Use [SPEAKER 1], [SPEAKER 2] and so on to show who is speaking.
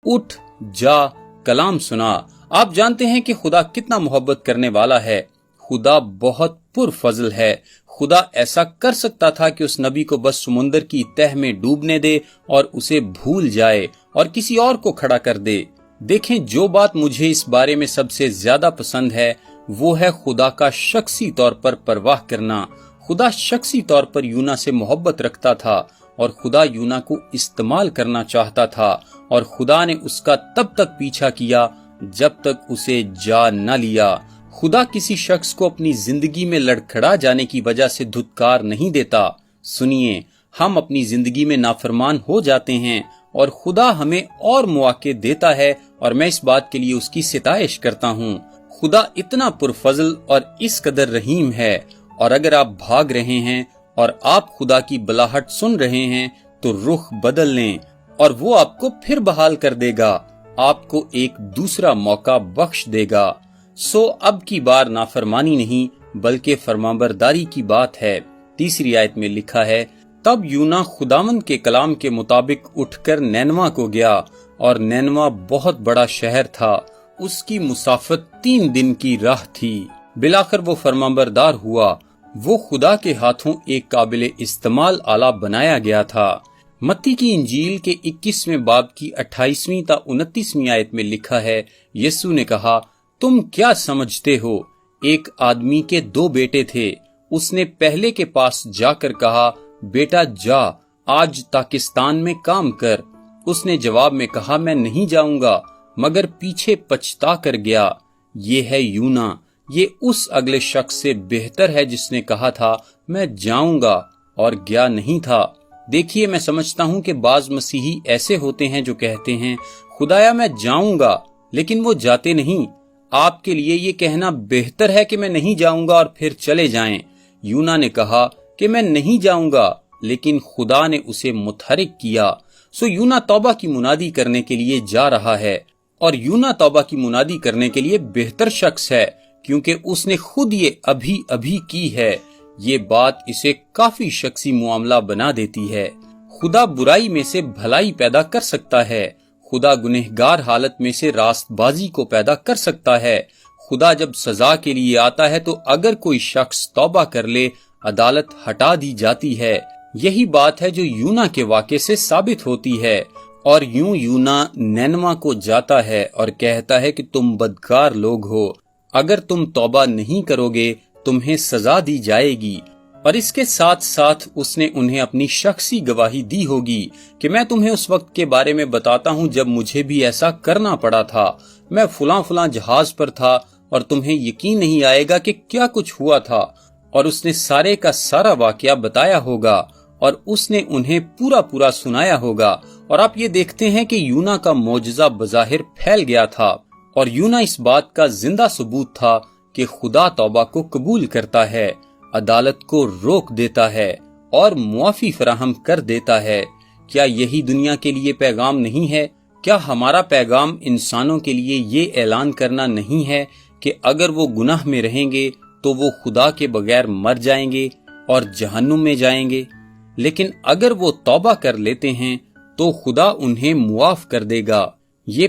[SPEAKER 1] اٹھ جا کلام سنا۔ آپ جانتے ہیں کہ خدا کتنا محبت کرنے والا ہے۔ خدا بہت پرفضل ہے۔ خدا ایسا کر سکتا تھا کہ اس نبی کو بس سمندر کی تہ میں ڈوبنے دے اور اسے بھول جائے اور کسی اور کو کھڑا کر دے۔ دیکھیں، جو بات مجھے اس بارے میں سب سے زیادہ پسند ہے وہ ہے خدا کا شخصی طور پر پرواہ کرنا۔ خدا شخصی طور پر یونا سے محبت رکھتا تھا اور خدا یونا کو استعمال کرنا چاہتا تھا، اور خدا نے اس کا تب تک پیچھا کیا جب تک اسے جا نہ لیا۔ خدا کسی شخص کو اپنی زندگی میں لڑکھڑا جانے کی وجہ سے دھتکار نہیں دیتا۔ سنیے، ہم اپنی زندگی میں نافرمان ہو جاتے ہیں اور خدا ہمیں اور مواقع دیتا ہے، اور میں اس بات کے لیے اس کی ستائش کرتا ہوں۔ خدا اتنا پرفضل اور اس قدر رحیم ہے، اور اگر آپ بھاگ رہے ہیں اور آپ خدا کی بلاہٹ سن رہے ہیں تو رخ بدل لیں اور وہ آپ کو پھر بحال کر دے گا، آپ کو ایک دوسرا موقع بخش دے گا۔ سو اب کی بار نافرمانی نہیں بلکہ فرمانبرداری کی بات ہے۔ تیسری آیت میں لکھا ہے، تب یونا خداوند کے کلام کے مطابق اٹھ کر نینوا کو گیا، اور نینوا بہت بڑا شہر تھا، اس کی مسافت 3 دن کی راہ تھی۔ بالآخر وہ فرمانبردار ہوا، وہ خدا کے ہاتھوں ایک قابل استعمال آلہ بنایا گیا تھا۔ متی کی انجیل کے 21ویں باب کی 28ویں تا 29ویں آیت میں لکھا ہے، یسوع نے کہا، تم کیا سمجھتے ہو؟ ایک آدمی کے 2 بیٹے تھے۔ اس نے پہلے کے پاس جا کر کہا، بیٹا جا، آج تاکستان میں کام کر۔ اس نے جواب میں کہا، میں نہیں جاؤں گا، مگر پیچھے پچھتا کر گیا۔ یہ ہے یونا۔ یہ اس اگلے شخص سے بہتر ہے جس نے کہا تھا، میں جاؤں گا، اور گیا نہیں تھا۔ دیکھیے، میں سمجھتا ہوں کہ بعض مسیحی ایسے ہوتے ہیں جو کہتے ہیں، خدایا میں جاؤں گا، لیکن وہ جاتے نہیں۔ آپ کے لیے یہ کہنا بہتر ہے کہ میں نہیں جاؤں گا اور پھر چلے جائیں۔ یونا نے کہا کہ میں نہیں جاؤں گا، لیکن خدا نے اسے متحرک کیا۔ سو یونا توبہ کی منادی کرنے کے لیے جا رہا ہے، اور یونا توبہ کی منادی کرنے کے لیے بہتر شخص ہے، کیونکہ اس نے خود یہ ابھی کی ہے۔ یہ بات اسے کافی شخصی معاملہ بنا دیتی ہے۔ خدا برائی میں سے بھلائی پیدا کر سکتا ہے۔ خدا گنہگار حالت میں سے راست بازی کو پیدا کر سکتا ہے۔ خدا جب سزا کے لیے آتا ہے تو اگر کوئی شخص توبہ کر لے، عدالت ہٹا دی جاتی ہے۔ یہی بات ہے جو یونا کے واقعے سے ثابت ہوتی ہے۔ اور یوں یونا نینوا کو جاتا ہے اور کہتا ہے کہ تم بدکار لوگ ہو، اگر تم توبہ نہیں کرو گے تمہیں سزا دی جائے گی۔ اور اس کے ساتھ ساتھ اس نے انہیں اپنی شخصی گواہی دی ہوگی کہ میں تمہیں اس وقت کے بارے میں بتاتا ہوں جب مجھے بھی ایسا کرنا پڑا تھا۔ میں فلاں جہاز پر تھا اور تمہیں یقین نہیں آئے گا کہ کیا کچھ ہوا تھا۔ اور اس نے سارے کا سارا واقعہ بتایا ہوگا اور اس نے انہیں پورا سنایا ہوگا۔ اور آپ یہ دیکھتے ہیں کہ یونا کا معجزہ بظاہر پھیل گیا تھا، اور یونا اس بات کا زندہ ثبوت تھا کہ خدا توبہ کو قبول کرتا ہے، عدالت کو روک دیتا ہے اور معافی فراہم کر دیتا ہے۔ کیا یہی دنیا کے لیے پیغام نہیں ہے؟ کیا ہمارا پیغام انسانوں کے لیے یہ اعلان کرنا نہیں ہے کہ اگر وہ گناہ میں رہیں گے تو وہ خدا کے بغیر مر جائیں گے اور جہنم میں جائیں گے، لیکن اگر وہ توبہ کر لیتے ہیں تو خدا انہیں معاف کر دے گا؟ یہ